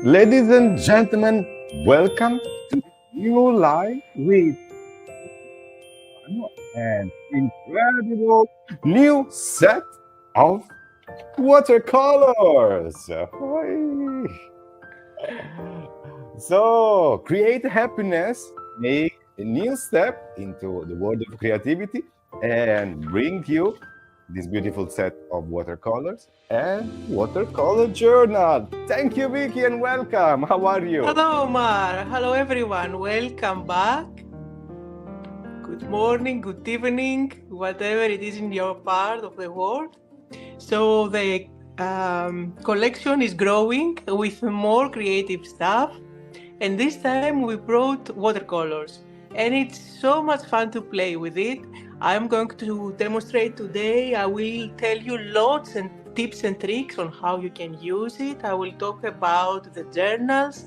Ladies and gentlemen, welcome to new live with an incredible new set of watercolors. Hoi. So, create happiness, make a new step into the world of creativity, and bring you this beautiful set of watercolors and watercolor journal. Thank you, Vicky, and welcome. How are you? Hello, Omar. Hello, everyone. Welcome back. Good morning, good evening, whatever it is in your part of the world. So, the collection is growing with more creative stuff. And this time we brought watercolors. And it's so much fun to play with it. I'm going to demonstrate today. I will tell you lots and tips and tricks on how you can use it. I will talk about the journals.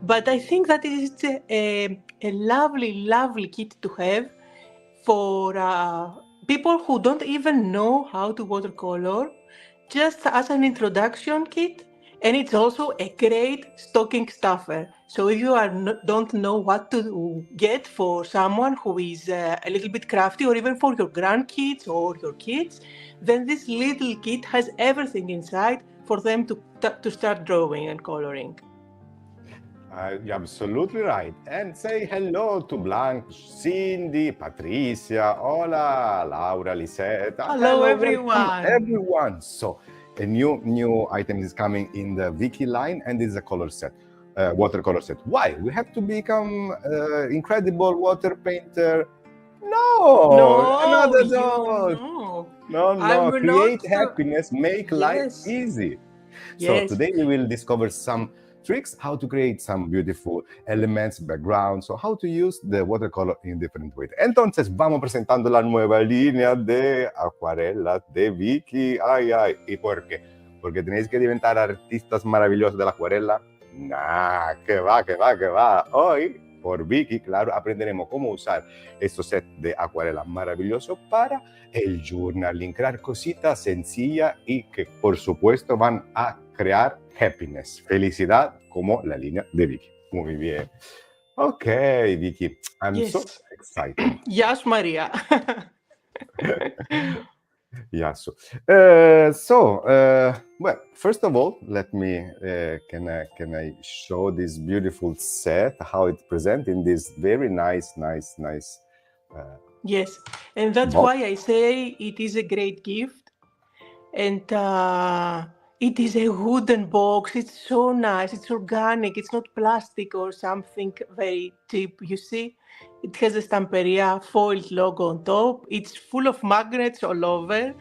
But I think that it is a lovely, lovely kit to have for people who don't even know how to watercolor, just as an introduction kit. And it's also a great stocking stuffer. So if you don't know what to get for someone who is a little bit crafty, or even for your grandkids or your kids, then this little kit has everything inside for them to start drawing and coloring. You're absolutely right. And say hello to Blanc, Cindy, Patricia, hola, Laura, Lisetta. Hello, Hello, welcome everyone. everyone. So a new item is coming in the Vicky line, and this is a color set, watercolor set. Why? We have to become incredible water painter? No, No, another you no. know. No. I'm not. Create happiness, make life Yes, easy. So yes. today we will discover some tricks how to create some beautiful elements, background, so how to use the watercolor in different ways. Entonces vamos presentando la nueva línea de acuarelas de Vicky. Ay. ¿Y por qué? Porque tenéis que inventar artistas maravillosos de la acuarela. Nah, que va. Hoy, por Vicky, claro, aprenderemos cómo usar estos sets de acuarela maravillosos para el journaling, crear cositas sencillas y que por supuesto van a crear happiness, felicidad, como la línea de Vicky. Muy bien. Ok, Vicky, I'm so Yes. excited. Yes, Maria. Yeah, well, first of all, let me can I show this beautiful set how it presents in this very nice uh, Yes. And that's box. why I say it is a great gift. And it is a wooden box. It's so nice. It's organic. It's not plastic or something very cheap. You see, it has a Stamperia foiled logo on top. It's full of magnets all over.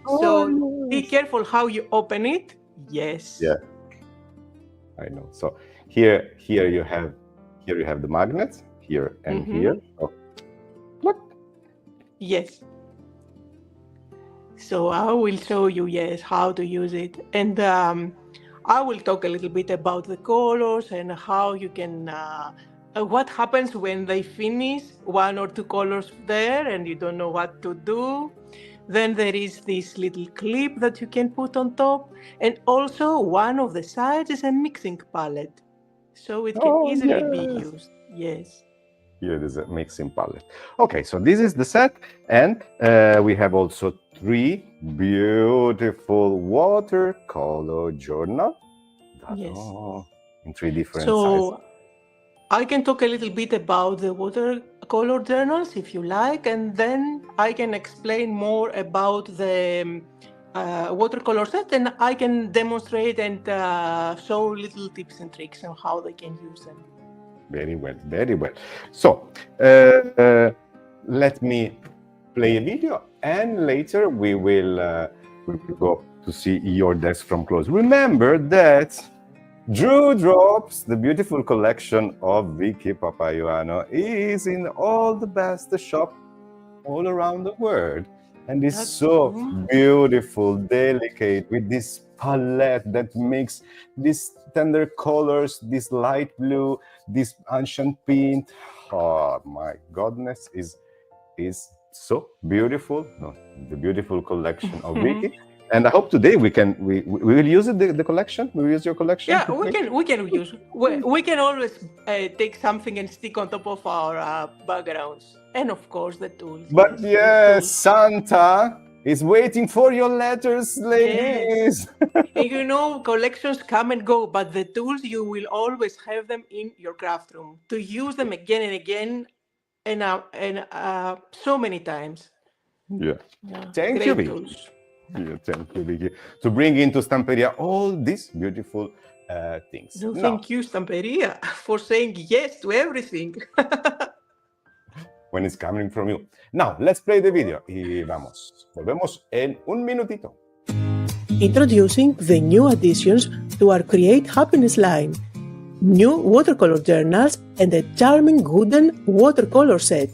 So Oh be yes. careful how you open it. Yes. Yeah, I know. So here you have the magnets here and here. Mm-hmm. Oh, look. Yes. So I will show you, yes, how to use it. And I will talk a little bit about the colors and how you can, what happens when they finish one or two colors there and you don't know what to do. Then there is this little clip that you can put on top. And also one of the sides is a mixing palette. So it can Oh easily be yes. used. Yes. Here it is a mixing palette. Okay, so this is the set, and we have also three beautiful watercolor journal that Yes. are in three different sizes. So I can talk a little bit about the watercolor journals if you like, and then I can explain more about the watercolor set, and I can demonstrate and show little tips and tricks on how they can use them. Very well, very well. So let me play a video, and later we will go to see your desk from close. Remember that Drew Drops, the beautiful collection of Vicky Papaioannou, is in all the best shop all around the world. And it's That's so true. beautiful, delicate, with this palette that makes these tender colors, this light blue, this ancient pink. Oh my goodness, is so beautiful. No, the beautiful collection of Vicky. And I hope today we will use it, the collection. We will use your collection. Yeah, we can use. We can always take something and stick on top of our backgrounds, and of course the tools. But yes, yes, Santa is waiting for your letters, ladies. And you know, collections come and go, but the tools, you will always have them in your craft room to use them again and again, and so many times. Yeah. Thank you, Vicky. Tools. Yeah, thank you, Vicky, to bring into Stamperia all these beautiful things. No, thank you, Stamperia, for saying yes to everything. When it's coming from you. Now, let's play the video. Y vamos. Volvemos en un minutito. Introducing the new additions to our Create Happiness line. New watercolor journals and a charming wooden watercolor set.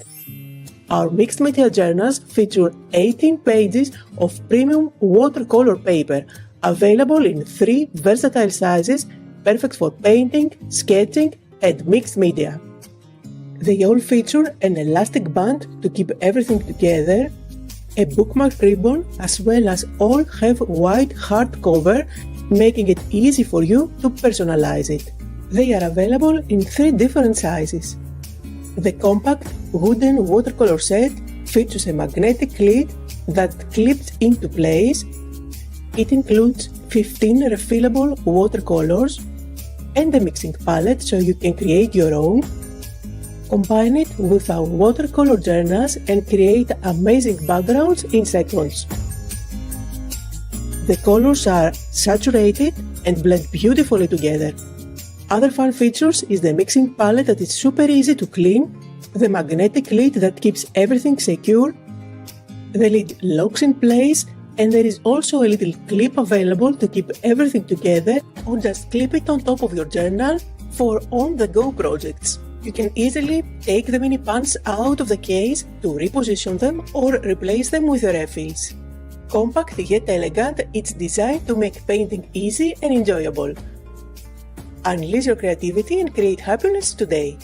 Our mixed media journals feature 18 pages of premium watercolor paper, available in 3 versatile sizes, perfect for painting, sketching, and mixed media. They all feature an elastic band to keep everything together, a bookmark ribbon, as well as all have white hardcover, making it easy for you to personalize it. They are available in 3 different sizes. The compact wooden watercolor set features a magnetic lid that clips into place. It includes 15 refillable watercolors and a mixing palette so you can create your own. Combine it with our watercolor journals and create amazing backgrounds in seconds. The colors are saturated and blend beautifully together. Other fun features is the mixing palette that is super easy to clean, the magnetic lid that keeps everything secure, the lid locks in place, and there is also a little clip available to keep everything together, or just clip it on top of your journal for on-the-go projects. You can easily take the mini pans out of the case to reposition them or replace them with refills. Compact yet elegant, it's designed to make painting easy and enjoyable. Unleash your creativity and create happiness today.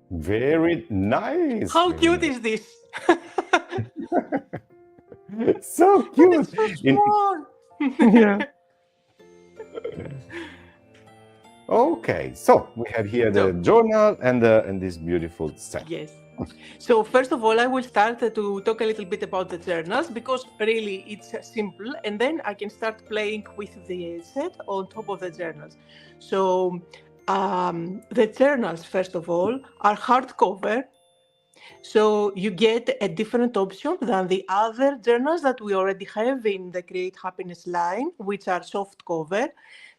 Very nice. How cute is this? So cute. It's so small. Yeah. Okay, so we have here the journal and this beautiful set. Yes. So first of all, I will start to talk a little bit about the journals, because really it's simple, and then I can start playing with the set on top of the journals. So the journals, first of all, are hardcover. So you get a different option than the other journals that we already have in the Create Happiness line, which are soft cover.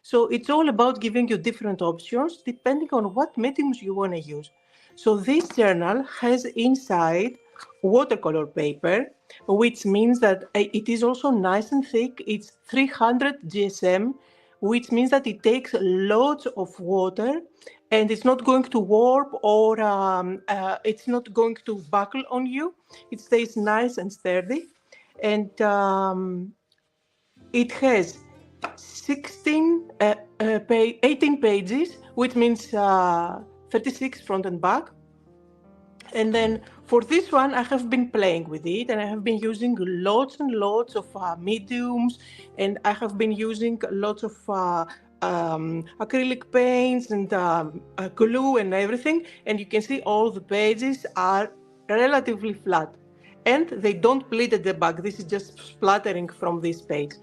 So it's all about giving you different options depending on what mediums you want to use. So this journal has inside watercolor paper, which means that it is also nice and thick. It's 300 GSM, which means that it takes lots of water and it's not going to warp or it's not going to buckle on you. It stays nice and sturdy. And it has 18 pages, which means 36 front and back. And then for this one, I have been playing with it, and I have been using lots and lots of mediums, and I have been using lots of acrylic paints and glue and everything. And you can see all the pages are relatively flat, and they don't bleed at the back. This is just splattering from this page.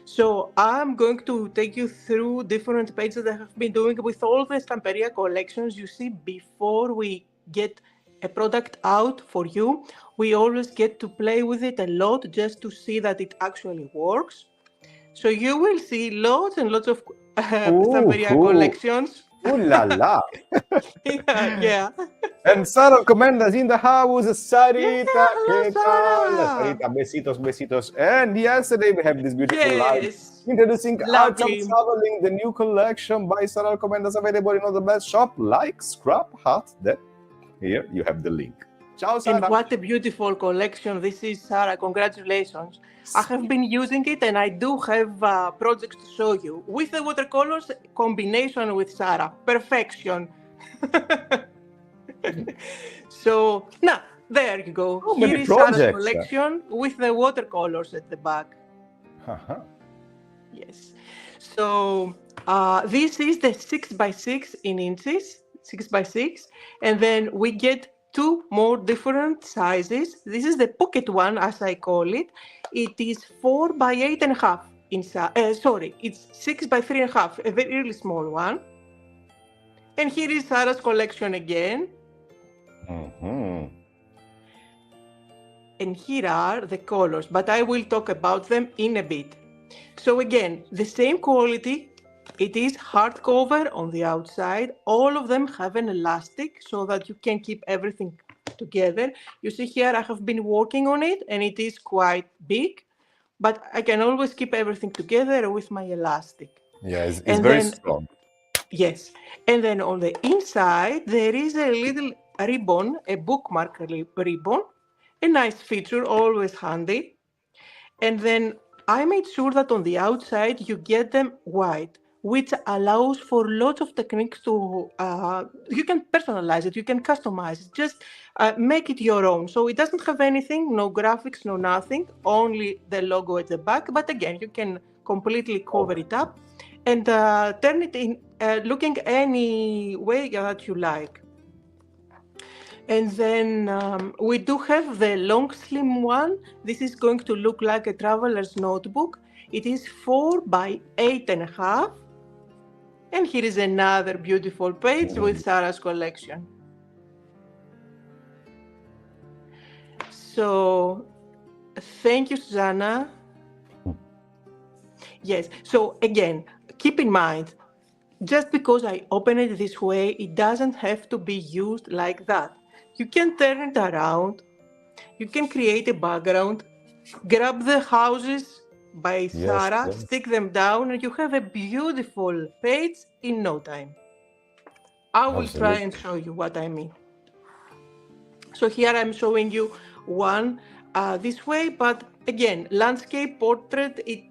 So I'm going to take you through different pages that I have been doing with all the Stamperia collections. You see, before we get a product out for you, we always get to play with it a lot just to see that it actually works. So you will see lots and lots of Stamperia collections. Ooh la la! Yeah. And Sarah Comendas in the house. Sarita, yes, Sarita, besitos, besitos. And yesterday we have this beautiful live introducing Arts of Traveling, the new collection by Sarah Comendas, available in all the best shop like Scrap Hut. That here you have the link. Ciao, Sarah. And what a beautiful collection this is, Sarah. Congratulations. I have been using it, and I do have projects to show you with the watercolors combination with Sarah. Perfection. So now, there you go. Oh, Here many is Sarah's projects. collection with the watercolors at the back. Uh-huh. Yes. So this is the 6x6 in inches, 6x6, and then we get two more different sizes. This is the pocket one, as I call it. It is 4x8.5 inside. Sorry, it's 6x3.5, a very really small one. And here is Sarah's collection again. Mm-hmm. And here are the colors, but I will talk about them in a bit. So again, the same quality. It is hardcover on the outside. All of them have an elastic so that you can keep everything together. You see here, I have been working on it and it is quite big, but I can always keep everything together with my elastic. Yeah, it's And very then, strong. yes. And then on the inside, there is a little ribbon, a bookmark ribbon, a nice feature, always handy. And then I made sure that on the outside you get them white, which allows for lots of techniques to, you can personalize it, you can customize it, just make it your own. So it doesn't have anything, no graphics, no nothing, only the logo at the back. But again, you can completely cover it up and turn it in looking any way that you like. And then we do have the long slim one. This is going to look like a traveler's notebook. It is 4x8.5. And here is another beautiful page with Sarah's collection. So thank you, Susanna. Yes, so again, keep in mind, just because I open it this way, it doesn't have to be used like that. You can turn it around, you can create a background, grab the houses by Sarah, yes. stick them down, and you have a beautiful page in no time. I will try and show you what I mean. So here I'm showing you one this way, but again, landscape, portrait, it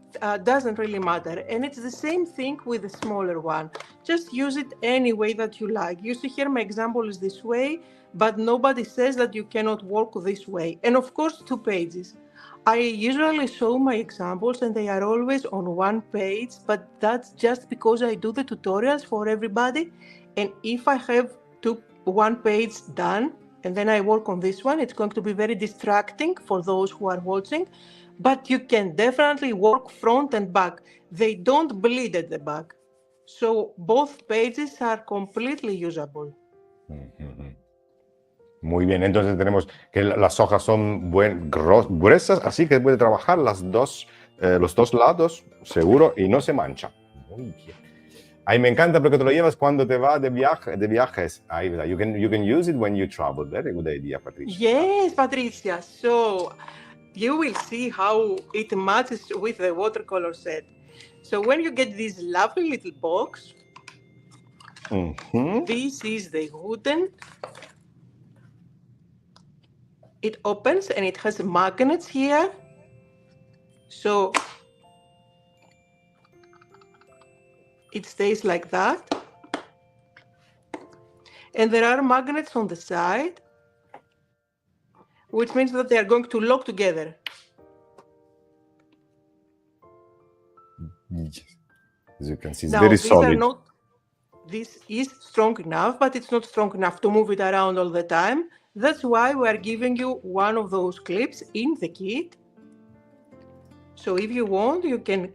doesn't really matter. And it's the same thing with the smaller one. Just use it any way that you like. You see here my example is this way, but nobody says that you cannot work this way. And of course, 2 pages. I usually show my examples and they are always on 1 page, but that's just because I do the tutorials for everybody. And if I have 1 page done, and then I work on this one, it's going to be very distracting for those who are watching, but you can definitely work front and back. They don't bleed at the back. So both pages are completely usable. Muy bien, entonces tenemos que las hojas son gruesas, así que puede trabajar los dos lados seguro y no se mancha. Muy bien. Ay, me encanta porque te lo llevas cuando te vas de viajes. Ay, ¿verdad? You can use it when you travel. Very good idea, Patricia. Yes, Patricia. So you will see how it matches with the watercolor set. So when you get this lovely little box, this is the wooden. It opens and it has magnets here. So it stays like that. And there are magnets on the side, which means that they are going to lock together. As you can see, it's now, very solid. This is strong enough, but it's not strong enough to move it around all the time. That's why we are giving you one of those clips in the kit. So if you want, you can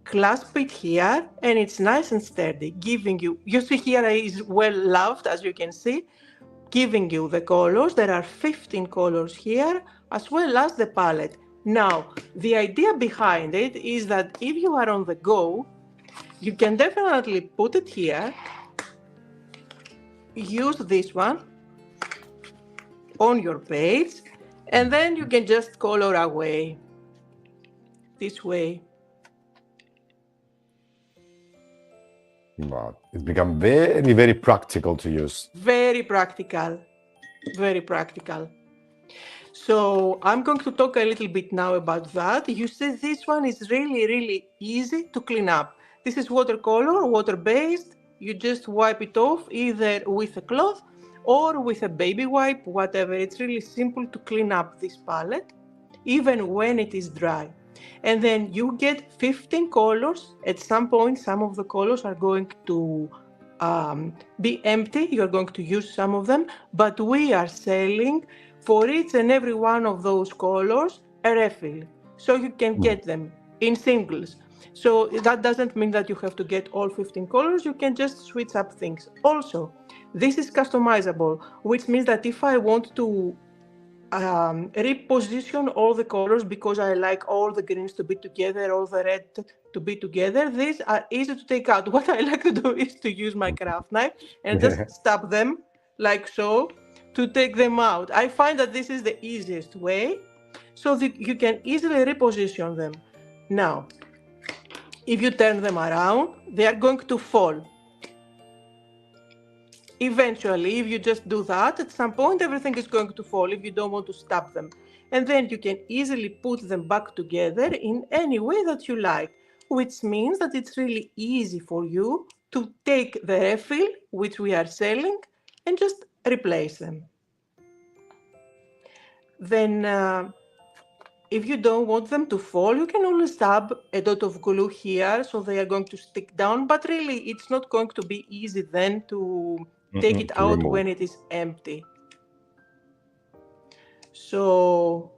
clasp it here and it's nice and sturdy, giving you see here is well loved, as you can see, giving you the colors. There are 15 colors here, as well as the palette. Now, the idea behind it is that if you are on the go, you can definitely put it here, use this one on your page, and then you can just color away this way. Wow. It's become very, very practical to use. Very practical, very practical. So I'm going to talk a little bit now about that. You see, this one is really, really easy to clean up. This is watercolor, water-based. You just wipe it off either with a cloth or with a baby wipe, whatever. It's really simple to clean up this palette, even when it is dry. And then you get 15 colors. At some point, some of the colors are going to be empty. You're going to use some of them, but we are selling for each and every one of those colors a refill. So you can get them in singles. So that doesn't mean that you have to get all 15 colors. You can just switch up things. Also, this is customizable, which means that if I want to reposition all the colors because I like all the greens to be together, all the red to be together, these are easy to take out. What I like to do is to use my craft knife and just stab them like so to take them out. I find that this is the easiest way so that you can easily reposition them. Now, if you turn them around, they are going to fall. Eventually, if you just do that, at some point everything is going to fall if you don't want to stab them. And then you can easily put them back together in any way that you like, which means that it's really easy for you to take the refill, which we are selling, and just replace them. Then, if you don't want them to fall, you can always dab a dot of glue here, so they are going to stick down, but really it's not going to be easy then to take it out when it is empty. So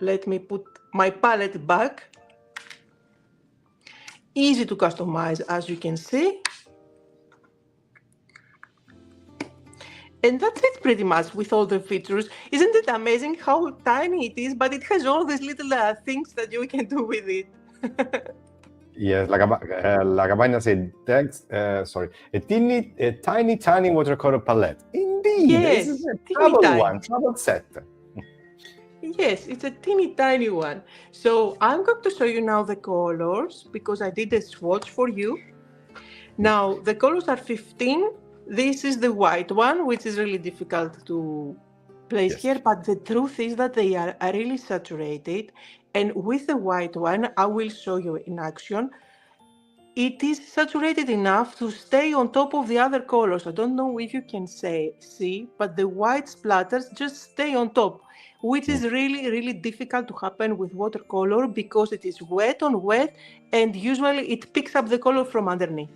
let me put my palette back. Easy to customize, as you can see. And that's it pretty much with all the features. Isn't it amazing how tiny it is, but it has all these little things that you can do with it. Yes, la Cabana said, thanks, sorry, a tiny watercolor palette. Indeed, yes, this is a travel set. Yes, it's a teeny tiny one. So I'm going to show you now the colors because I did a swatch for you. Now, the colors are 15. This is the white one, which is really difficult to place here, but the truth is that they are really saturated. And with the white one, I will show you in action. It is saturated enough to stay on top of the other colors. I don't know if you can see, but the white splatters just stay on top, which is really difficult to happen with watercolor because it is wet on wet, and usually it picks up the color from underneath.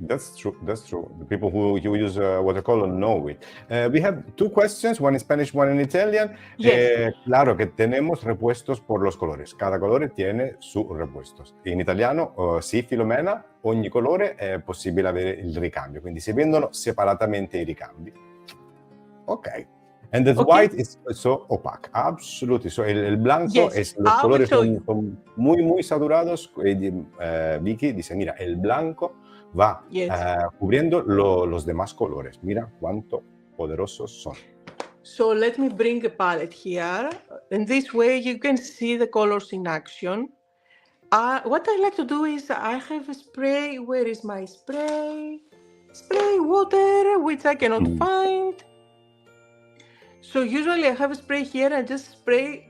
That's true. The people who use watercolor know it. We have two questions, one in Spanish, one in Italian. Yes. Claro que tenemos repuestos por los colores. Cada colore tiene sus repuestos. In italiano, sì, Filomena, ogni colore è possibile avere il ricambio. Quindi si vendono separatamente i ricambi. Ok. And the white is so opaque. Absolutely. So el blanco es, los colores son muy saturados. Vicky dice, mira, el blanco va cubriendo los demás colores. Mira cuánto poderosos son. So let me bring a palette here. And this way you can see the colors in action. What I like to do is I have a spray. Where is my spray? Spray water, which I cannot find. So usually I have a spray here and just spray,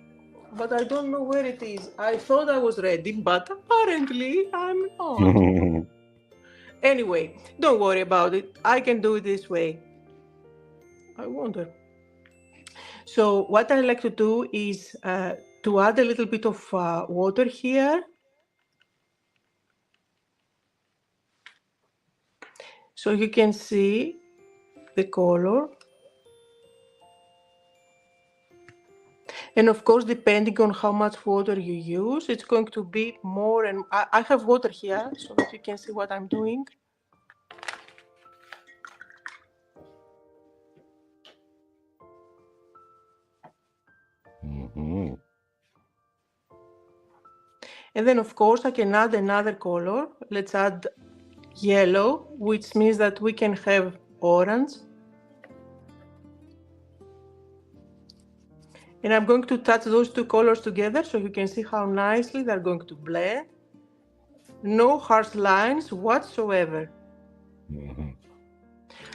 but I don't know where it is. I thought I was ready, but apparently I'm not. Anyway, don't worry about it. I can do it this way. I wonder. So what I like to do is to add a little bit of water here. So you can see the color. And of course, depending on how much water you use, it's going to be more. And I have water here so that you can see what I'm doing. And then, of course, I can add another color. Let's add yellow, which means that we can have orange. And I'm going to touch those two colors together so you can see how nicely they're going to blend. No harsh lines whatsoever.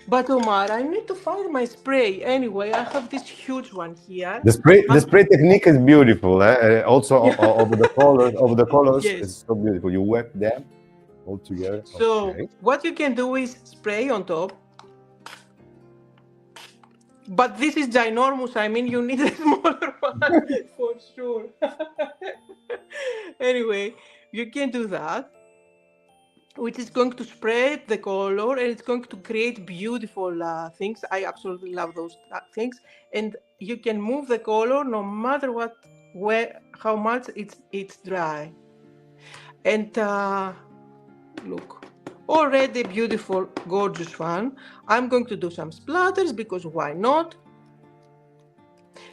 But Omar, I need to find my spray. Anyway, I have this huge one here. The spray technique is beautiful. Also over the colors, it's so beautiful. You wet them all together. So what you can do is spray on top. But this is ginormous. I mean, you need a smaller one for sure. Anyway, you can do that, which is going to spread the color and it's going to create beautiful things. I absolutely love those things. And you can move the color no matter what, how much it's dry. And look, already beautiful, gorgeous one. I'm going to do some splatters because why not?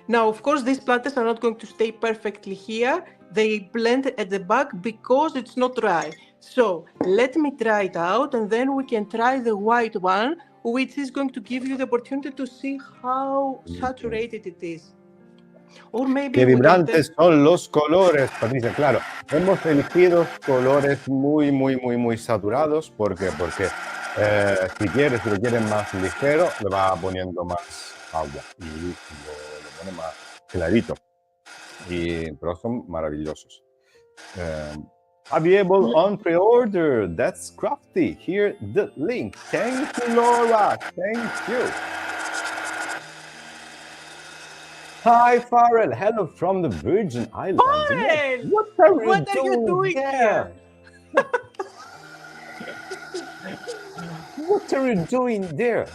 Now, of course, these splatters are not going to stay perfectly here. They blend at the back because it's not dry. So let me try it out and then we can try the white one, which is going to give you the opportunity to see how saturated it is. Or maybe Qué we can vibrantes son los colores, Patricia. Claro, hemos elegido colores muy, muy, muy, muy saturados. ¿Por qué? Porque si lo quieren más ligero, le va poniendo más agua y lo pone más clarito. Pero son maravillosos. Available on pre-order. That's crafty. Here the link. Thank you, Laura. Thank you. Hi, Farrell. Hello from the Virgin Islands. Farrell! What are you doing there? What are you doing there?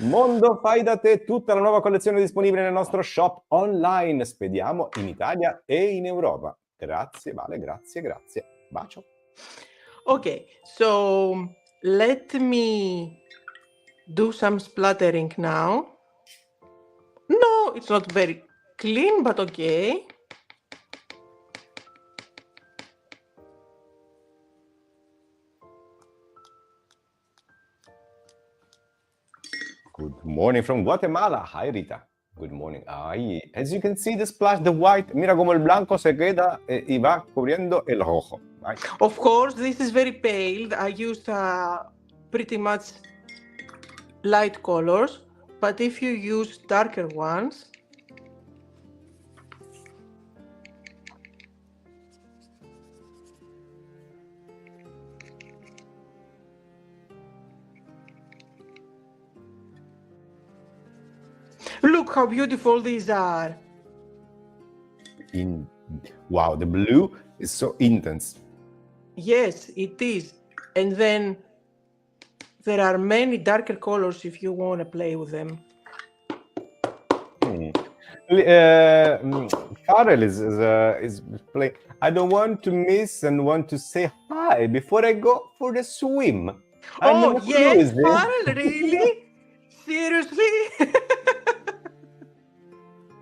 Mondo, fai da te, tutta la nuova collezione disponibile nel nostro shop online. Spediamo in Italia e in Europa. Grazie, Vale, grazie, grazie. Bacio. Okay, so let me do some splattering now. No, it's not very clean, but okay. Good morning from Guatemala. Hi, Rita. Good morning. As you can see, the splash, the white, mira como el blanco se queda y va cubriendo el rojo. Right? Of course, this is very pale. I used pretty much light colors, but if you use darker ones, look how beautiful these are. Wow, the blue is so intense. Yes, it is. And then there are many darker colors if you want to play with them. Farrell is playing. I don't want to miss and want to say hi before I go for the swim. Oh, yes, Farrell, really? Seriously?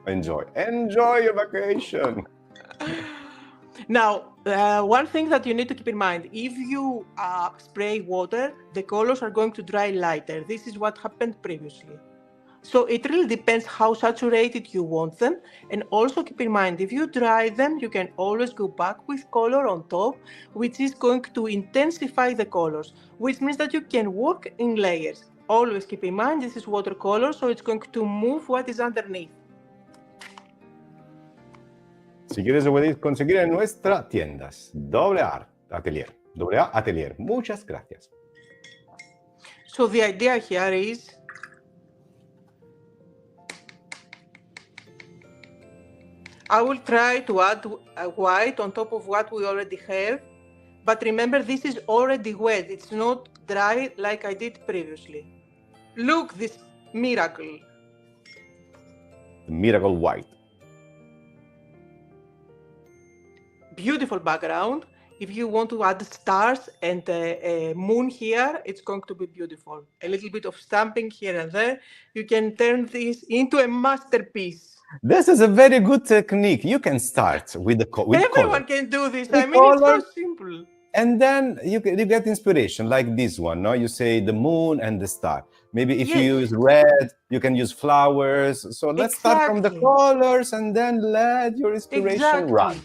Enjoy your vacation. Now, one thing that you need to keep in mind, if you spray water, the colors are going to dry lighter. This is what happened previously. So it really depends how saturated you want them. And also keep in mind, if you dry them, you can always go back with color on top, which is going to intensify the colors, which means that you can work in layers. Always keep in mind, this is watercolor, so it's going to move what is underneath. Si quieres, lo podéis conseguir en nuestra tiendas. AA Atelier. Muchas gracias. So the idea here is I will try to add a white on top of what we already have. But remember, this is already wet. It's not dry like I did previously. Look, this miracle. The miracle white. Beautiful background. If you want to add stars and a moon here, it's going to be beautiful. A little bit of stamping here and there. You can turn this into a masterpiece. This is a very good technique. You can start with Everyone can do this. I mean, it's so simple. And then you get inspiration like this one. No, you say the moon and the star. Maybe if you use red, you can use flowers. So let's start from the colors and then let your inspiration run.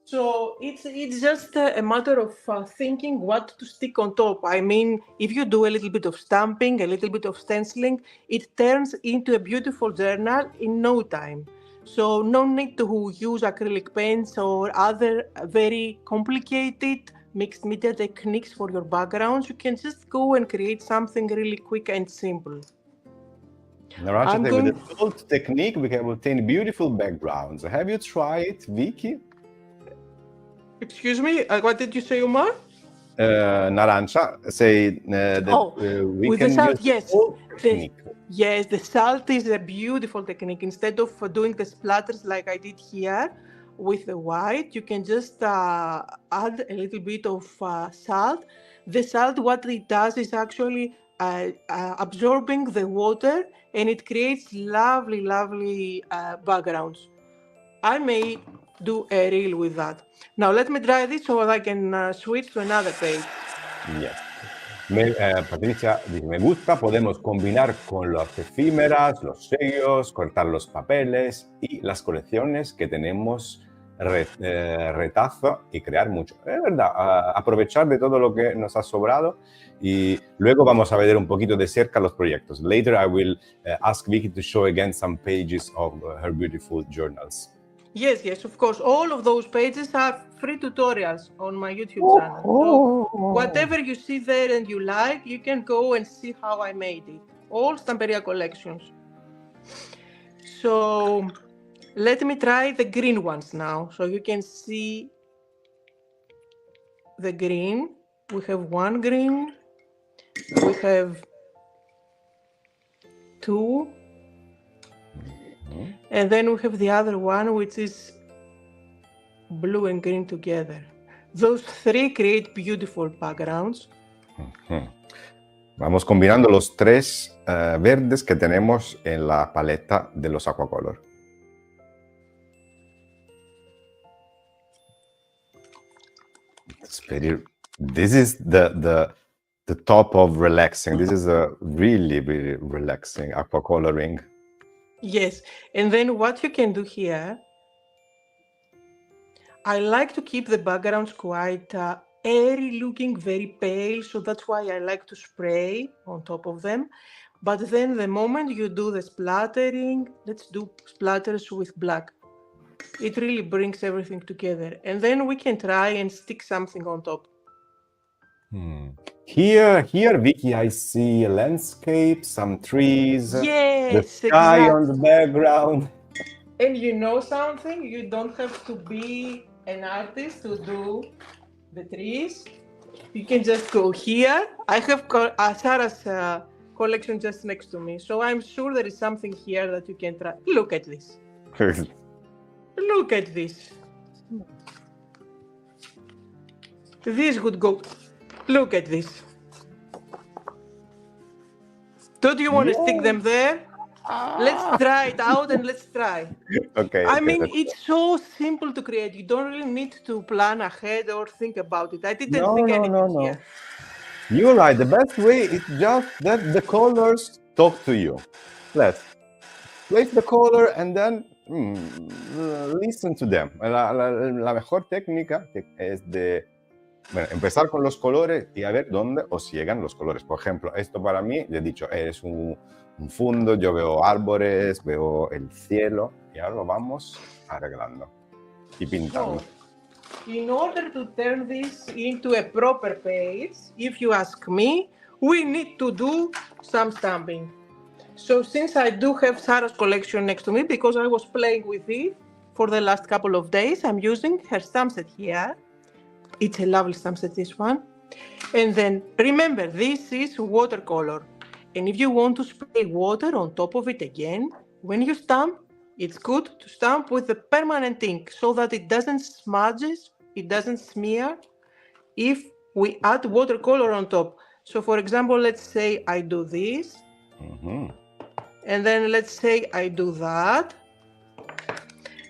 So it's just a matter of thinking what to stick on top. I mean, if you do a little bit of stamping, a little bit of stenciling, it turns into a beautiful journal in no time. So no need to use acrylic paints or other very complicated mixed media techniques for your backgrounds, you can just go and create something really quick and simple. Narancia said, with the salt technique, we can obtain beautiful backgrounds. Have you tried it, Vicky? Excuse me, what did you say, Omar? Narancia said that we with can the salt, use yes. the salt technique. Yes, the salt is a beautiful technique. Instead of doing the splatters like I did here with the white, you can just add a little bit of salt. The salt, what it does is actually absorbing the water, and it creates lovely, lovely backgrounds. I may do a reel with that. Now let me try this so that I can switch to another page. Yes. Patricia dice, me gusta, podemos combinar con las efímeras, los sellos, cortar los papeles y las colecciones que tenemos retazo y crear mucho. Es verdad, aprovechar de todo lo que nos ha sobrado y luego vamos a ver un poquito de cerca los proyectos. Later I will ask Vicky to show again some pages of her beautiful journals. Yes, yes, of course. All of those pages have free tutorials on my YouTube channel. So whatever you see there and you like, you can go and see how I made it. All Stamperia collections. So let me try the green ones now. So you can see the green. We have one green. We have two. And then we have the other one, which is blue and green together. Those three create beautiful backgrounds. Vamos combinando los tres verdes que tenemos en la paleta de los Aquacolor. This is the top of relaxing. This is a really, really relaxing aquacoloring. Yes, and then what you can do here, I like to keep the backgrounds quite airy looking, very pale, so that's why I like to spray on top of them. But then the moment you do the splattering, let's do splatters with black. It really brings everything together. And then we can try and stick something on top. Here, Vicky, I see a landscape, some trees, yes, the sky exactly. on the background. And you know something? You don't have to be an artist to do the trees. You can just go here. I have Sarah's collection just next to me, so I'm sure there is something here that you can try. Look at this. Look at this. This would go. Look at this. Don't you want to stick them there? Let's try it out and let's try. Okay. I mean, it's so simple to create. You don't really need to plan ahead or think about it. I didn't think anything here. You're right. The best way is just that the colors talk to you. Let's place the color and then listen to them. La mejor técnica es de empezar con los colores y a ver dónde os llegan los colores. Por ejemplo, esto para mí, le he dicho, es un fondo, yo veo árboles, veo el cielo y ahora lo vamos arreglando y pintando. So, in order to turn this into a proper page, if you ask me, we need to do some stamping. So since I do have Sarah's collection next to me, because I was playing with it for the last couple of days, I'm using her stamp set here. It's a lovely stamp set, this one. And then remember, this is watercolor. And if you want to spray water on top of it again, when you stamp, it's good to stamp with the permanent ink so that it doesn't smudges, it doesn't smear if we add watercolor on top. So for example, let's say I do this. And then let's say I do that.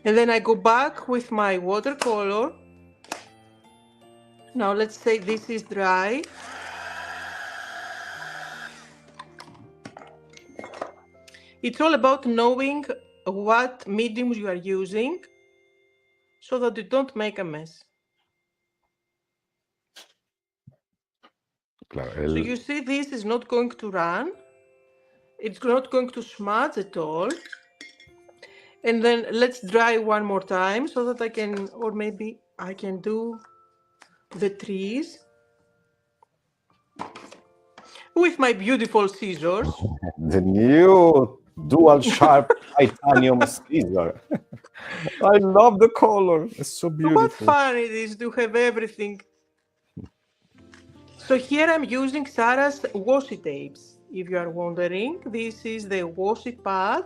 And then I go back with my watercolor. Now let's say this is dry. It's all about knowing what mediums you are using so that you don't make a mess. So you see, this is not going to run. It's not going to smudge at all. And then let's dry one more time so that I can, or maybe I can do the trees with my beautiful scissors. The new dual sharp titanium scissor. I love the color. It's so What beautiful. fun it is to have everything. So here I'm using Sarah's washi tapes. If you are wondering, this is the washi pad,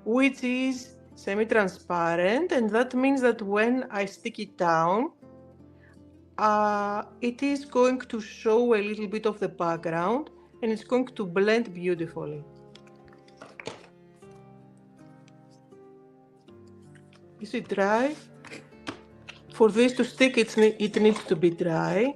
which is semi-transparent, and that means that when I stick it down, it is going to show a little bit of the background, and it's going to blend beautifully. Is it dry? For this to stick, it needs to be dry.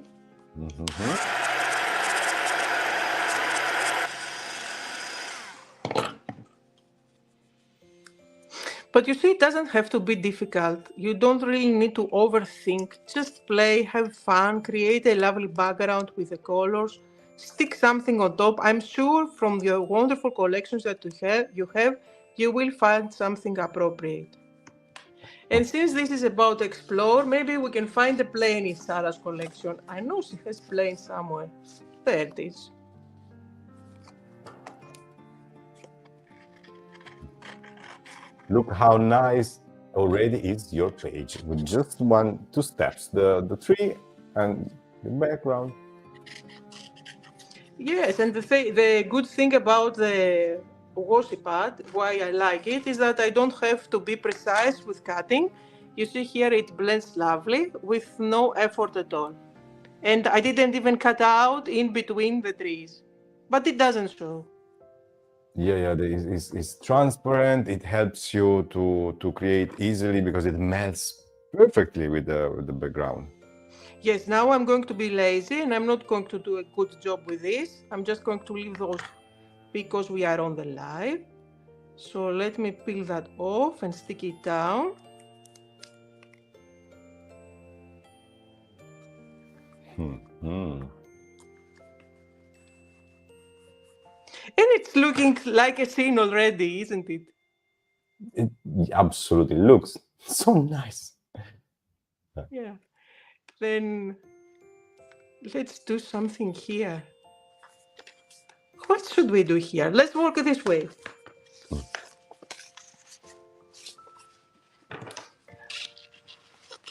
But you see, it doesn't have to be difficult. You don't really need to overthink. Just play, have fun, create a lovely background with the colors, stick something on top. I'm sure from your wonderful collections that you will find something appropriate. And since this is about explore, maybe we can find a plane in Sarah's collection. I know she has planes somewhere. There it is. Look how nice already is your page with just two steps, the tree and the background. Yes, and the good thing about the washi pad, why I like it, is that I don't have to be precise with cutting. You see here it blends lovely with no effort at all. And I didn't even cut out in between the trees, but it doesn't show. Yeah, it's transparent. It helps you to create easily because it melts perfectly with the background. Yes, now I'm going to be lazy and I'm not going to do a good job with this. I'm just going to leave those because we are on the live. So let me peel that off and stick it down. And it's looking like a scene already, isn't it? It absolutely looks so nice. Yeah. Then let's do something here. What should we do here? Let's work this way.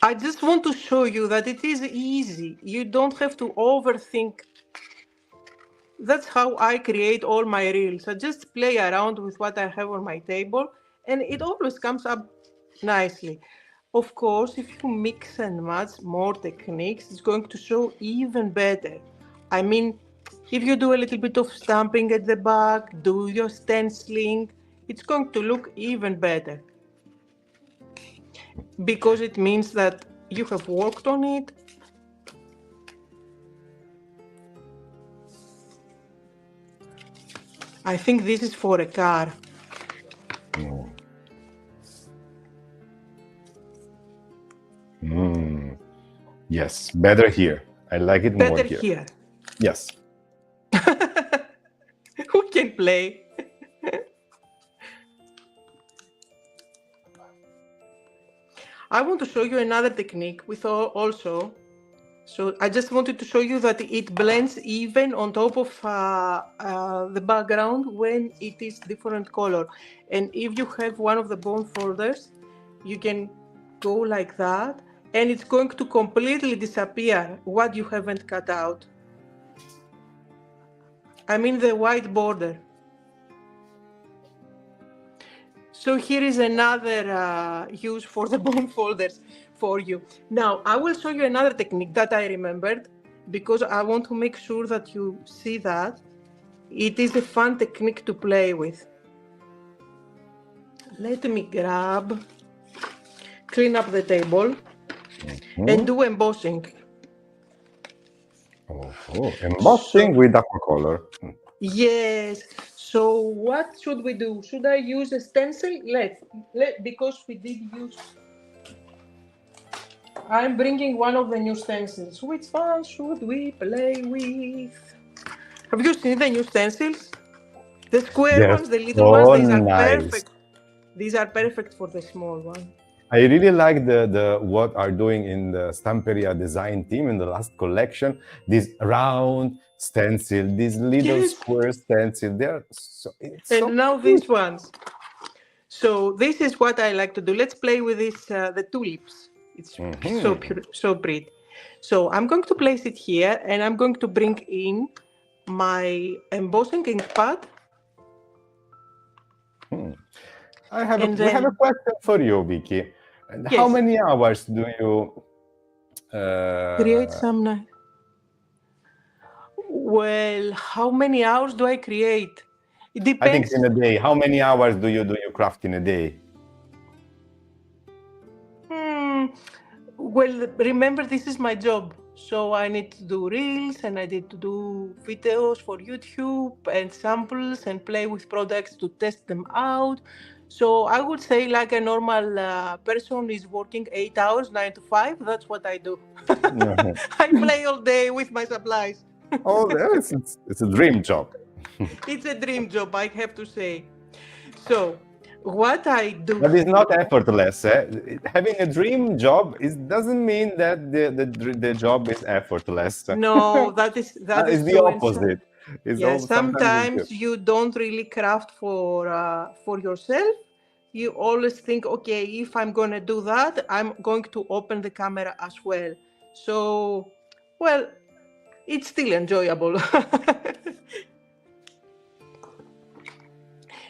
I just want to show you that it is easy. You don't have to overthink. That's how I create all my reels. I just play around with what I have on my table and it always comes up nicely. Of course, if you mix and match more techniques, it's going to show even better. I mean, if you do a little bit of stamping at the back, do your stenciling, it's going to look even better. Because it means that you have worked on it. I think this is for a car. Yes, better here. I like it more Better here. here. Yes. Who can play? I want to show you another technique with also. So I just wanted to show you that it blends even on top of the background when it is different color. And if you have one of the bone folders, you can go like that and it's going to completely disappear what you haven't cut out. I mean the white border. So here is another use for the bone folders for you. Now, I will show you another technique that I remembered because I want to make sure that you see that. It is a fun technique to play with. Let me clean up the table and do embossing. Embossing with Watercolor. Yes. So what should we do? Should I use a stencil? Because we did use. I'm bringing one of the new stencils. Which one should we play with? Have you seen the new stencils? The square ones, the little ones. These are nice. perfect. These are perfect for the small one. I really like the what are doing in the Stamperia design team in the last collection. This round stencil, these little Yes, square stencil. They're so it's and so now cute. these ones. So this is what I like to do. Let's play with this, the tulips. It's so Mhm. so pretty. So I'm going to place it here, and I'm going to bring in my embossing ink pad, Hmm. and We have a then question for you, Vicky. And how yes, many hours do you? create Uh, some nice. Well, how many hours do I create? It I think it's depends. in a day. How many hours do you craft in a day? Hmm. Well, remember, this is my job. So I need to do reels and I need to do videos for YouTube and samples and play with products to test them out. So I would say, like a normal person is working 8 hours, 9 to 5. That's what I do. Mhm. I play all day with my supplies. Oh, it's a dream job. It's a dream job, I have to say. So, what I do But it's not here. effortless. Having a dream job doesn't mean that the job is effortless. No, that is It's the true. opposite. It's Yeah, all sometimes it's sometimes you don't really craft for yourself. You always think, okay, if I'm gonna do that, I'm going to open the camera as well. So, well, it's still enjoyable.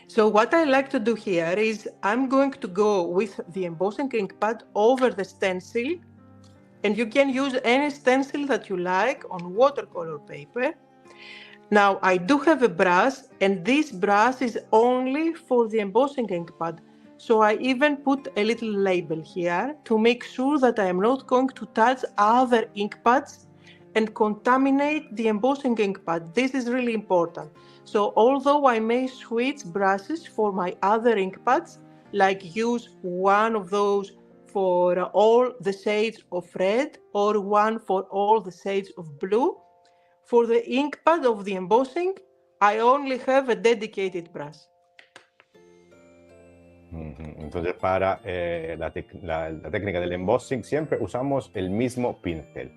So what I like to do here is I'm going to go with the embossing ink pad over the stencil, and you can use any stencil that you like on watercolor paper. Now I do have a brush, and this brush is only for the embossing ink pad. So I even put a little label here to make sure that I am not going to touch other ink pads and contaminate the embossing ink pad. This is really important. So although I may switch brushes for my other ink pads, like use one of those for all the shades of red or one for all the shades of blue, for the ink pad of the embossing, I only have a dedicated brush. Entonces, para la técnica del embossing, siempre usamos el mismo pincel.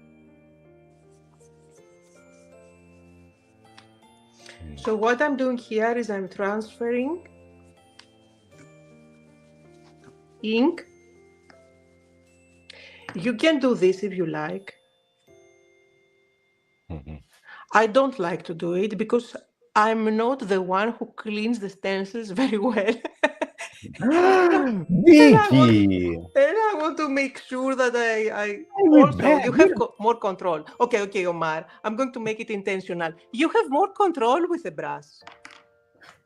So what I'm doing here is I'm transferring ink. You can do this if you like. I don't like to do it because I'm not the one who cleans the stencils very well. and I want Vicky! and I want to make sure that I I will also bet. you have more control. Okay, Omar. I'm going to make it intentional. You have more control with the brush.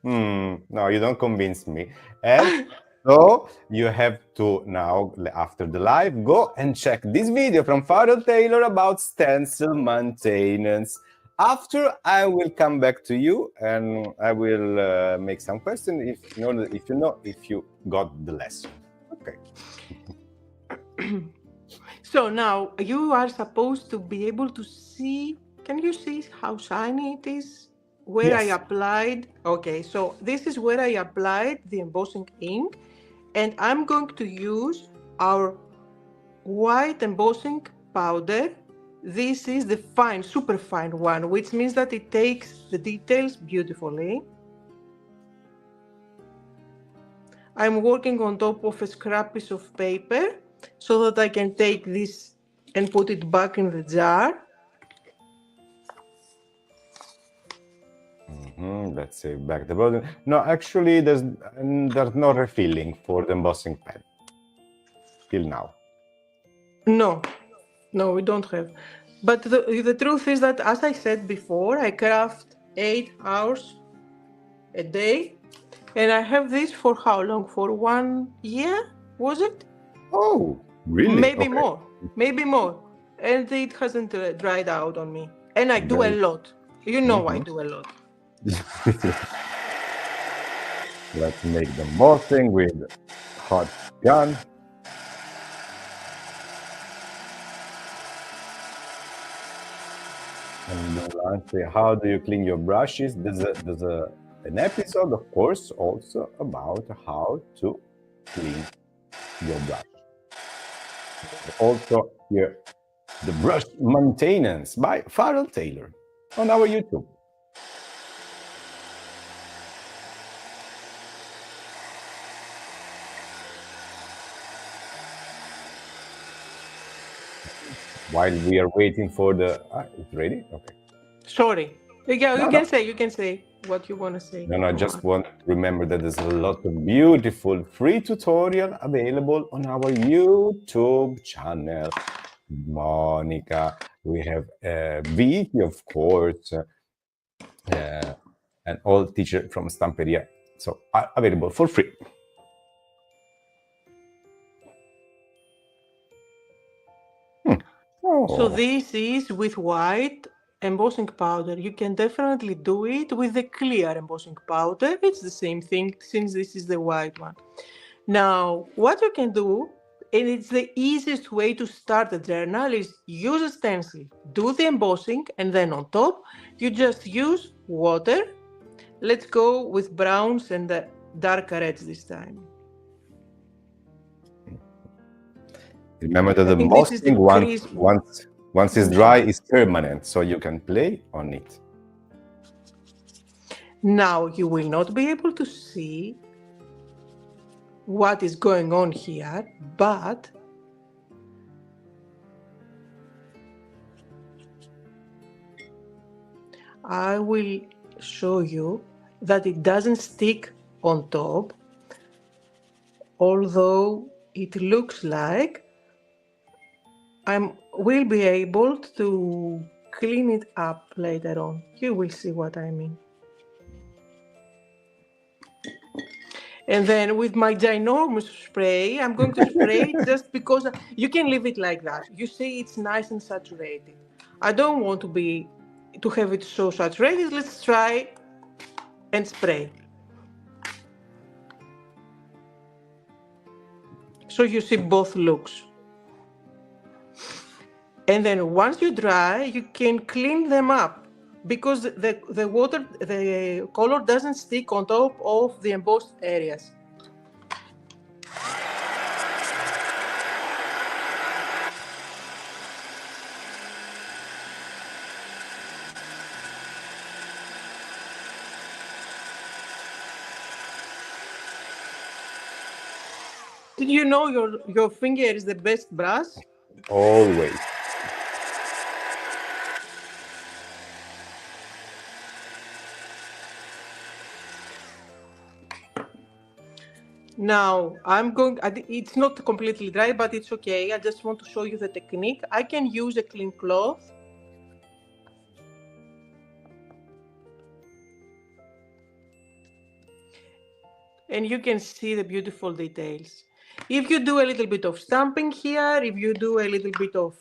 No, you don't convince me. And so you have to now, after the live, go and check this video from Farrell Taylor about stencil maintenance. After, I will come back to you and I will make some questions if you got the lesson. Okay. So now you are supposed to be able to see. Can you see how shiny it is? Where I Yes. applied. Okay, so this is where I applied the embossing ink, and I'm going to use our white embossing powder. This is the fine, super fine one, which means that it takes the details beautifully. I'm working on top of a scrap piece of paper so that I can take this and put it back in the jar. Let's say back the button. No, actually, there's no refilling for the embossing pad till now. No, we don't have. But the truth is that, as I said before, I craft 8 hours a day. And I have this for how long? For 1 year, was it? Oh, really? Maybe Okay. more. Maybe more. And it hasn't dried out on me. And I do a Very. lot. You know I do a lot. Let's make the embossing with hot gun. And say, how do you clean your brushes? There's an episode, of course, also about how to clean your brush. Also here, the brush maintenance by Farrell Taylor on our YouTube. While we are waiting for the, it's ready? Okay. Sorry. Yeah, No, you can say what you want to say. No, I just want to remember that there's a lot of beautiful free tutorial available on our YouTube channel. Monica, we have Vicky, of course, and all teachers from Stamperia. So available for free. So this is with white embossing powder. You can definitely do it with the clear embossing powder. It's the same thing since this is the white one. Now, what you can do, and it's the easiest way to start a journal, is use a stencil, do the embossing, and then on top, you just use water. Let's go with browns and the darker reds this time. Remember that the embossing once it's dry is permanent, so you can play on it. Now you will not be able to see what is going on here, but I will show you that it doesn't stick on top, although it looks like I will be able to clean it up later on. You will see what I mean. And then with my ginormous spray, I'm going to spray it just because you can leave it like that. You see it's nice and saturated. I don't want to have it so saturated. Let's try and spray. So you see both looks. And then once you dry, you can clean them up because the color doesn't stick on top of the embossed areas. Did you know your finger is the best brush? Always. Now, it's not completely dry, but it's okay. I just want to show you the technique. I can use a clean cloth. And you can see the beautiful details. If you do a little bit of stamping here, if you do a little bit of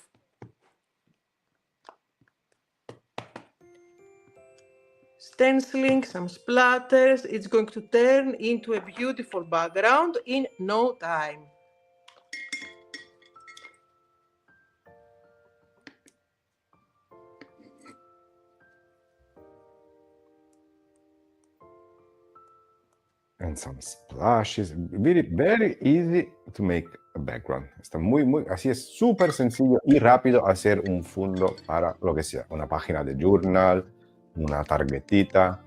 stenciling, some splatters, it's going to turn into a beautiful background in no time. And some splashes, very easy to make a background. Está así es súper sencillo y rápido hacer un fondo para lo que sea, una página de journal, una tarjetita.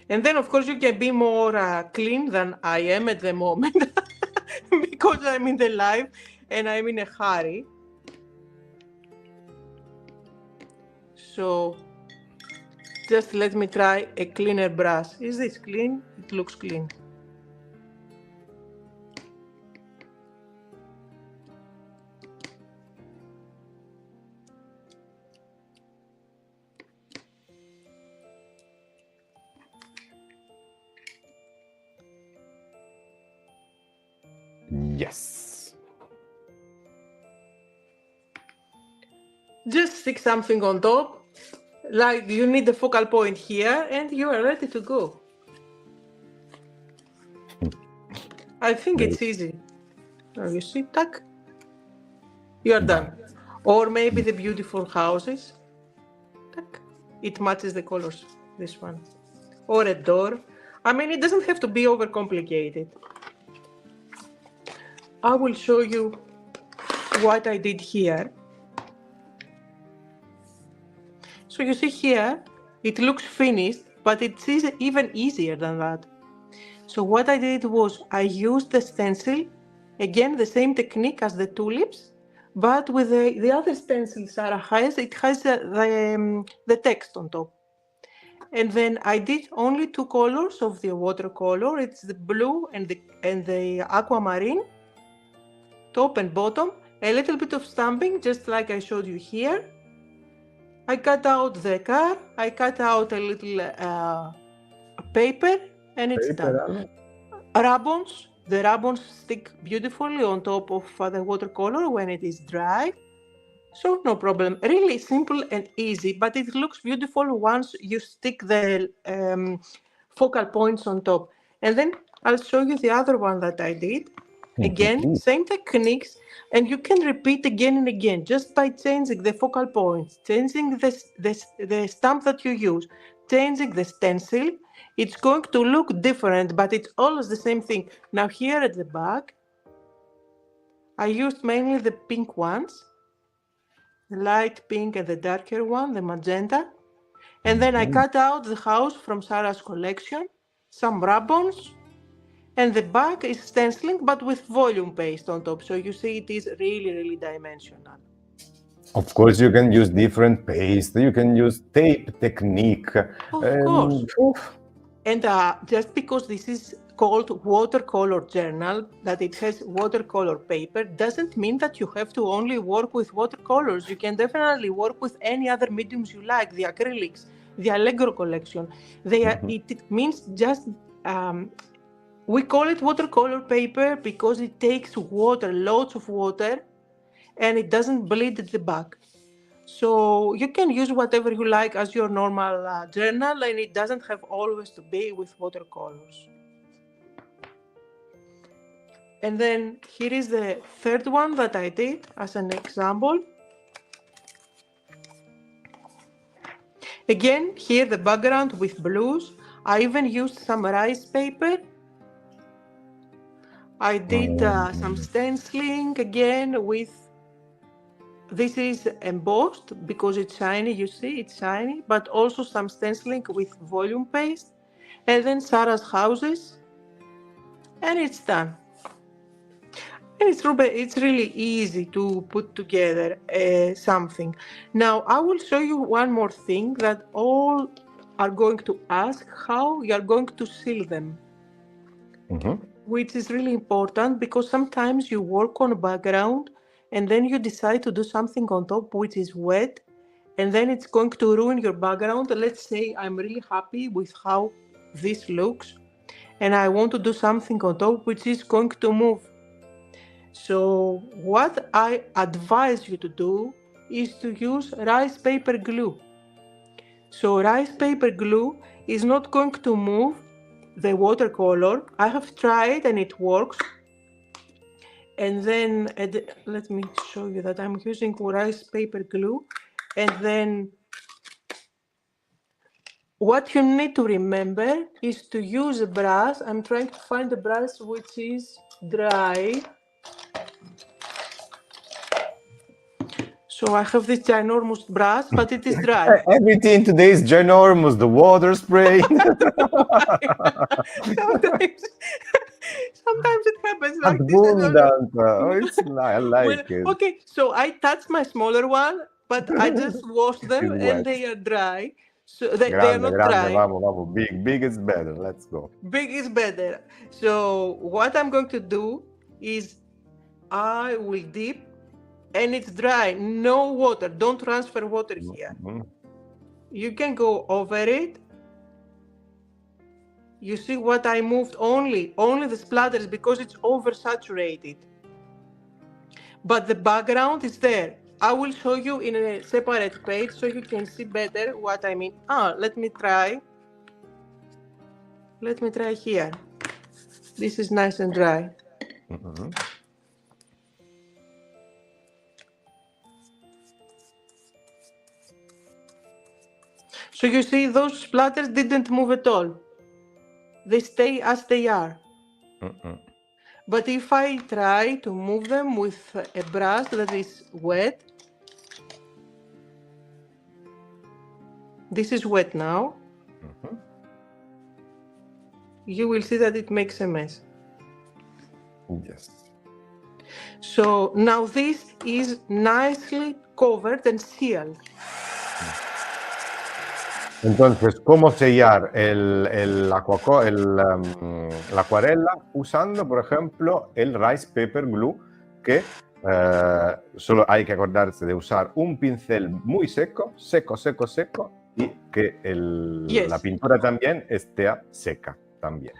And then, of course, you can be more clean than I am at the moment because I'm in the live and I'm in a hurry. So just let me try a cleaner brush. Is this clean? It looks clean. Yes. Just stick something on top. Like you need the focal point here and you are ready to go. I think it's easy. Oh, you see, tuck. You are done. Or maybe the beautiful houses. Tuck. It matches the colors, this one. Or a door. I mean, it doesn't have to be overcomplicated. I will show you what I did here. So you see here, it looks finished, but it's even easier than that. So what I did was I used the stencil, again the same technique as the tulips, but with the other stencil Sarah has, it has the text on top. And then I did only two colors of the watercolor. It's the blue and the aquamarine, top and bottom. A little bit of stamping, just like I showed you here. I cut out the car, I cut out a little paper, and it's done. Ribbons, the ribbons stick beautifully on top of the watercolor when it is dry. So no problem, really simple and easy, but it looks beautiful once you stick the focal points on top. And then I'll show you the other one that I did. Again, same techniques, and you can repeat again and again just by changing the focal points, changing the stamp that you use, changing the stencil. It's going to look different, but it's always the same thing. Now here at the back, I used mainly the pink ones, the light pink and the darker one, the magenta. And then I cut out the house from Sarah's collection, some ribbons, and the back is stenciling, but with volume paste on top. So you see it is really, really dimensional. Of course, you can use different paste. You can use tape technique. Of course. And just because this is called watercolor journal, that it has watercolor paper, doesn't mean that you have to only work with watercolors. You can definitely work with any other mediums you like, the acrylics, the Allegro collection. It means just, we call it watercolor paper because it takes water, lots of water, and it doesn't bleed at the back. So you can use whatever you like as your normal journal, and it doesn't have always to be with watercolors. And then here is the third one that I did as an example. Again, here the background with blues. I even used some rice paper. I did some stenciling again with, this is embossed because it's shiny, you see, it's shiny, but also some stenciling with volume paste. And then Sarah's houses. And it's done. And it's really easy to put together something. Now, I will show you one more thing that all are going to ask, how you are going to seal them. Which is really important because sometimes you work on a background and then you decide to do something on top which is wet, and then it's going to ruin your background. Let's say I'm really happy with how this looks and I want to do something on top which is going to move. So what I advise you to do is to use rice paper glue. So rice paper glue is not going to move the watercolor. I have tried and it works. And then let me show you that I'm using rice paper glue. And then what you need to remember is to use a brush. I'm trying to find a brush which is dry. So I have this ginormous brush, but it is dry. Everything today is ginormous. The water spray. Sometimes it happens like Abundant. I like it. Okay, so I touched my smaller one, but I just washed them and they are dry. So they are not dry. Vamos. Big is better. Let's go. Big is better. So what I'm going to do is I will dip, and it's dry, no water. Don't transfer water here. You can go over it. You see what I moved? Only the splatters because it's oversaturated. But the background is there. I will show you in a separate page so you can see better what I mean. Let me try. Let me try here. This is nice and dry. So you see those splatters didn't move at all. they stay as they are. Mm-mm. But if I try to move them with a brush that is wet, this is wet now, Mhm. you will see that it makes a mess. Yes. So now this is nicely covered and sealed. Entonces, ¿cómo sellar la acuarela? Usando, por ejemplo, el rice paper glue, que solo hay que acordarse de usar un pincel muy seco, seco, y que Yes. la pintura también esté seca también.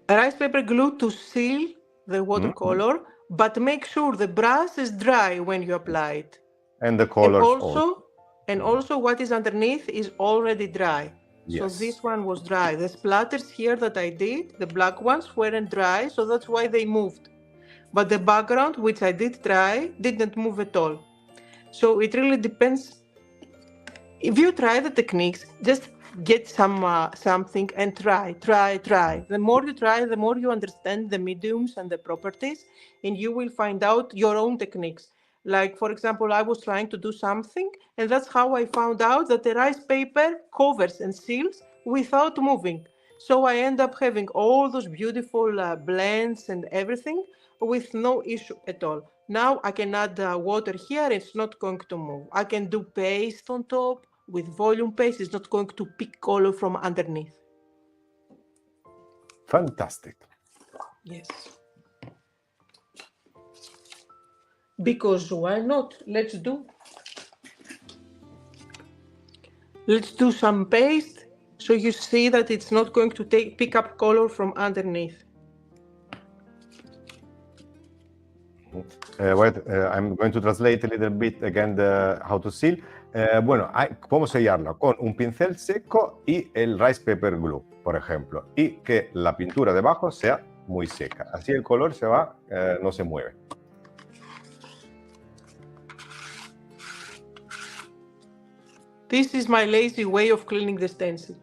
Rice paper glue to seal the watercolor, but make sure the brush is dry when you apply it. And the And colors also, also what is underneath is already dry. So Yes. this one was dry. The splatters here that I did, the black ones, weren't dry, so that's why they moved. But the background, which I did dry, didn't move at all. So it really depends. If you try the techniques, just get something and try. The more you try, the more you understand the mediums and the properties, and you will find out your own techniques. Like, for example, I was trying to do something, and that's how I found out that the rice paper covers and seals without moving. So I end up having all those beautiful blends and everything with no issue at all. Now I can add water here, it's not going to move. I can do paste on top with volume paste, it's not going to pick color from underneath. Fantastic. Yes. Because why not? Let's do some paste so you see that it's not going to pick up color from underneath. I'm going to translate a little bit again how to seal. Bueno, podemos sellarlo con un pincel seco y el rice paper glue, por ejemplo, y que la pintura debajo sea muy seca. Así el color se va, no se mueve. This is my lazy way of cleaning the stencil.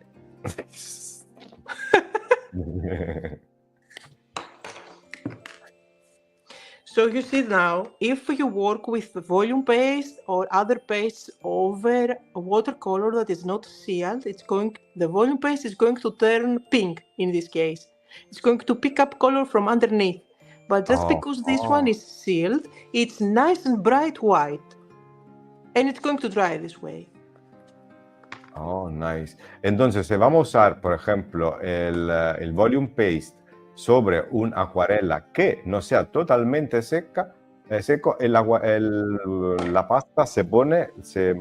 So you see now, if you work with volume paste or other pastes over a watercolor that is not sealed, the volume paste is going to turn pink in this case. It's going to pick up color from underneath. But just because this one is sealed, it's nice and bright white. And it's going to dry this way. Oh, nice. Entonces, si vamos a usar, por ejemplo, el volume paste sobre una acuarela que no sea totalmente seco, la pasta se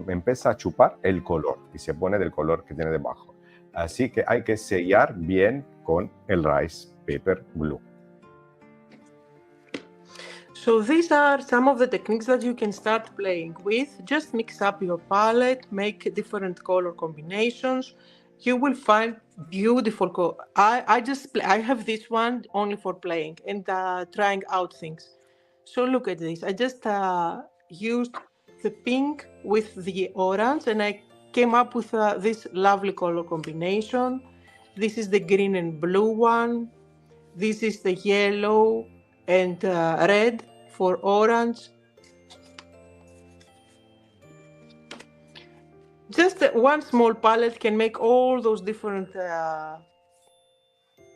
empieza a chupar el color y se pone del color que tiene debajo. Así que hay que sellar bien con el rice paper glue. So these are some of the techniques that you can start playing with. Just mix up your palette, make different color combinations. You will find beautiful I have this one only for playing and trying out things. So look at this. I just used the pink with the orange and I came up with this lovely color combination. This is the green and blue one. This is the yellow and red for orange. Just one small palette can make all those different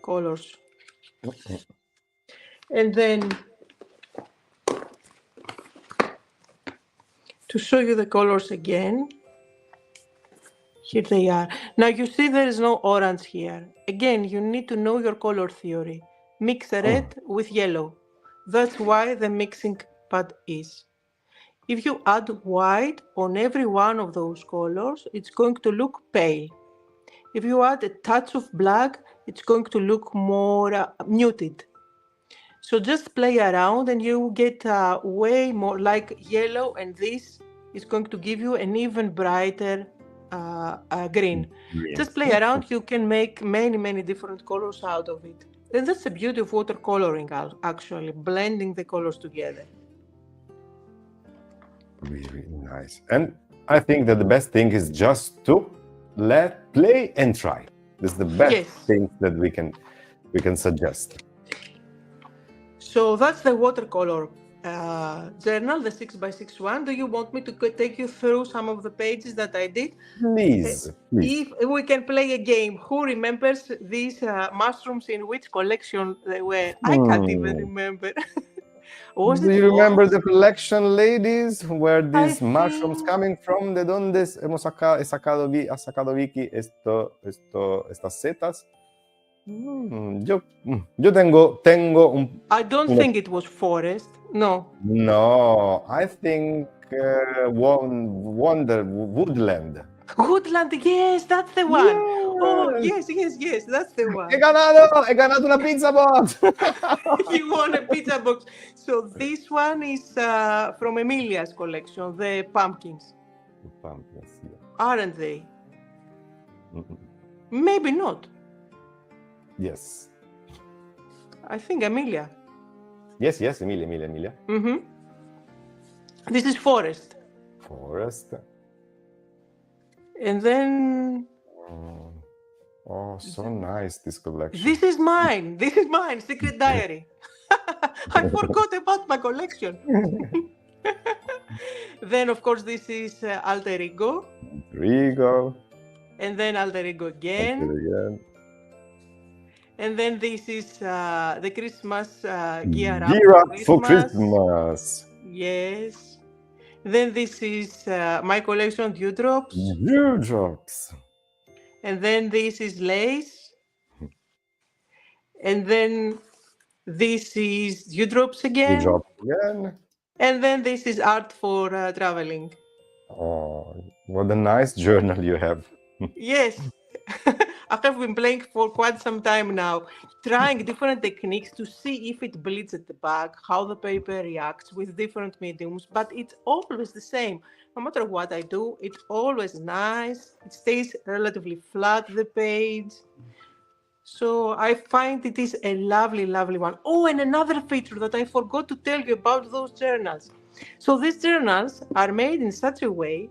colors. And then to show you the colors again, here they are. Now you see there is no orange here. Again, you need to know your color theory. Mix red with yellow. That's why the mixing pad is. If you add white on every one of those colors, it's going to look pale. If you add a touch of black, it's going to look more muted. So just play around and you get way more like yellow, and this is going to give you an even brighter green. Just play around, you can make many different colors out of it. And that's the beauty of watercoloring, actually, blending the colors together. Really nice. And I think that the best thing is just to play and try. This is the best thing that we can we can suggest? So that's the watercolor journal, the 6x6 one. Do you want me to take you through some of the pages that I did? Please. If we can play a game, who remembers these mushrooms in which collection they were? I can't even remember. Do you remember the collection, ladies? Where these mushrooms think... coming from? ¿De dónde ha sacado Vicky estas setas? Yo tengo un... I don't think it was forest. No. No, I think woodland. Woodland, yes, that's the one. Yes. Oh, yes, that's the one. He ganado una pizza box. You won a pizza box. So this one is from Emilia's collection, the pumpkins. Pumpkins, yeah. Aren't they? Maybe not. Yes. I think Emilia. Yes, Emilia. Mm-hmm. This is forest. Forest. And then... Oh, so nice, this collection. This is mine, Secret Diary. I forgot about my collection. Then, of course, this is Alter Ego. And then Alter Ego again. And then this is the Christmas gear up for Christmas. Yes. Then this is my collection, Dewdrops. And then this is lace. And then this is Dewdrops again. And then this is art for traveling. Oh, what a nice journal you have. Yes. I have been playing for quite some time now, trying different techniques to see if it bleeds at the back, how the paper reacts with different mediums, but it's always the same. No matter what I do, it's always nice. It stays relatively flat, the page. So I find it is a lovely, lovely one. Oh, and another feature that I forgot to tell you about those journals. So these journals are made in such a way,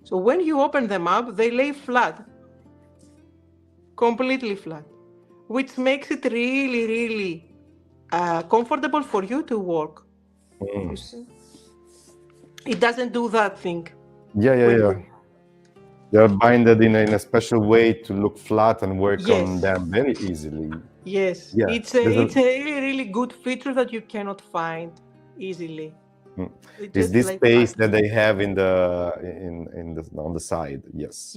so when you open them up, they lay flat. Completely flat, which makes it really, really comfortable for you to work. You see? It doesn't do that thing. Yeah. They're binded in a special way to look flat and work on them very easily. Yes, yeah. It's a really, really good feature that you cannot find easily. Is this space that they have on the side? Yes.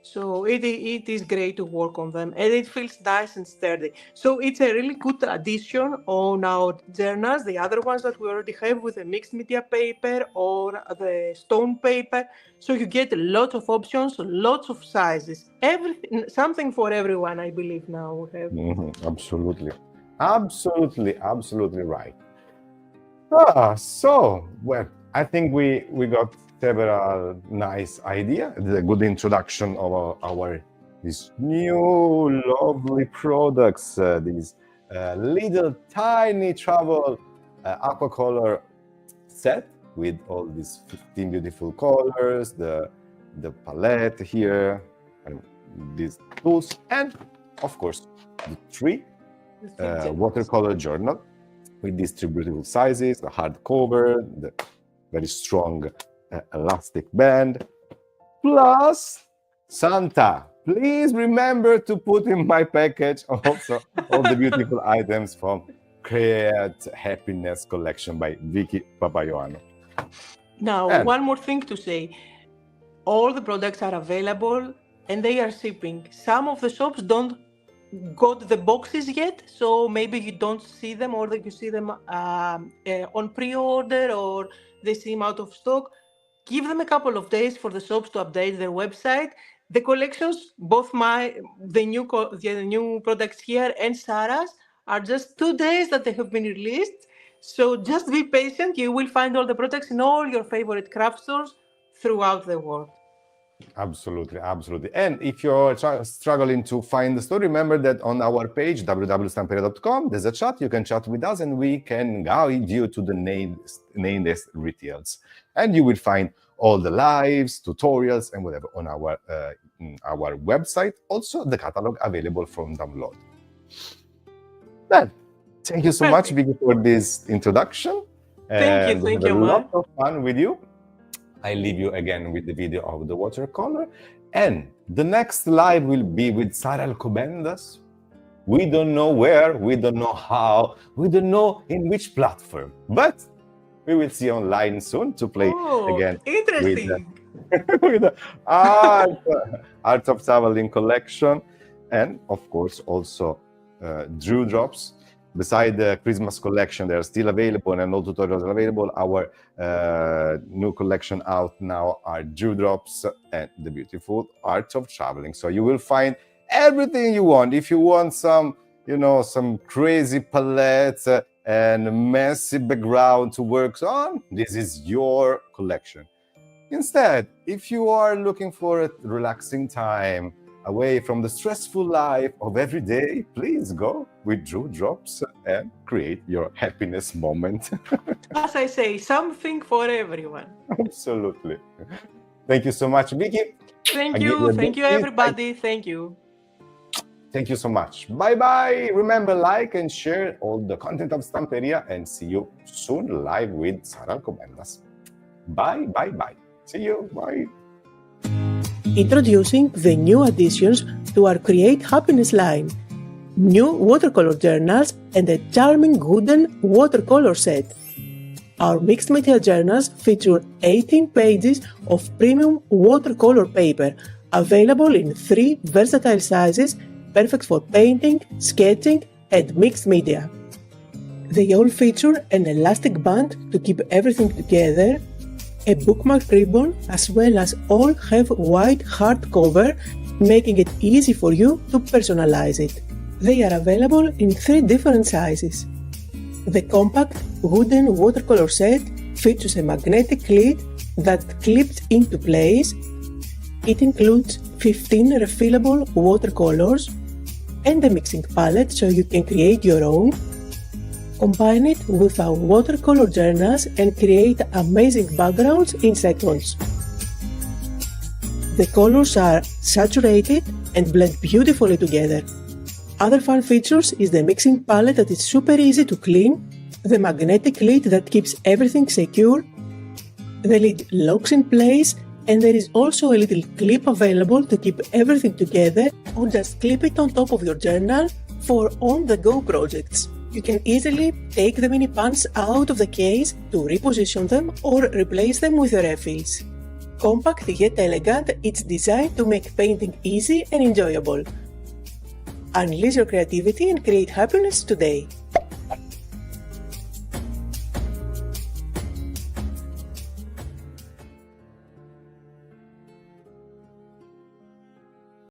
So it is great to work on them, and it feels nice and sturdy. So it's a really good addition on our journals, the other ones that we already have with the mixed media paper or the stone paper. So you get lots of options, lots of sizes, everything, something for everyone, I believe now we have. Absolutely right. So, well, I think we got several nice ideas, a good introduction of these new lovely products, these little tiny travel aquacolor set with all these 15 beautiful colors, the palette here, and these tools, and of course the three watercolor journal with these three beautiful sizes, the hardcover, the very strong elastic band, plus Santa. Please remember to put in my package also all the beautiful items from Create Happiness collection by Vicky Papaioannou. Now, one more thing to say. All the products are available and they are shipping. Some of the shops don't got the boxes yet, so maybe you don't see them, or that you see them on pre-order, or they seem out of stock. Give them a couple of days for the shops to update their website. The collections, both the new products here and Sarah's, are just 2 days that they have been released. So just be patient. You will find all the products in all your favorite craft stores throughout the world. Absolutely. And if you're struggling to find the store, remember that on our page, www.stamperia.com, there's a chat. You can chat with us and we can guide you to the named retails. And you will find all the lives, tutorials, and whatever on our website. Also, the catalog available from download. Well, thank you so much, Perfect. Vicky, for this introduction. Thank you, And thank we had you, a lot Mark. of fun with you. I leave you again with the video of the watercolor. And the next live will be with Sara Alcobendas. We don't know where, we don't know how, we don't know in which platform, but we will see online soon to play again with Interesting. with the Art of Traveling collection, and of course also Drew Drops. Beside the Christmas collection, they are still available and all tutorials are available. Our new collection out now are Drew Drops and the beautiful Art of Traveling. So you will find everything you want. If you want some, some crazy palettes and messy background to work on, this is your collection. Instead, if you are looking for a relaxing time away from the stressful life of every day, please go with Drew Drops and create your happiness moment. As I say, something for everyone. Absolutely. Thank you so much, Vicky. Thank you everybody. Thank you. Thank you so much. Bye-bye. Remember, like and share all the content of Stamperia, and see you soon live with Sara Alcobendas. Bye, bye, bye. See you. Bye. Introducing the new additions to our Create Happiness line. New watercolor journals and a charming wooden watercolor set. Our mixed media journals feature 18 pages of premium watercolor paper, available in 3 versatile sizes, perfect for painting, sketching, and mixed media. They all feature an elastic band to keep everything together, a bookmark ribbon, as well as all have white hardcover, making it easy for you to personalize it. They are available in 3 different sizes. The compact wooden watercolor set features a magnetic lid that clips into place. It includes 15 refillable watercolors and a mixing palette so you can create your own. Combine it with our watercolor journals and create amazing backgrounds in seconds. The colors are saturated and blend beautifully together. Other fun features is the mixing palette that is super easy to clean, the magnetic lid that keeps everything secure, the lid locks in place, and there is also a little clip available to keep everything together, or just clip it on top of your journal for on-the-go projects. You can easily take the mini pans out of the case to reposition them or replace them with your refills. Compact yet elegant, it's designed to make painting easy and enjoyable. Unleash your creativity and create happiness today.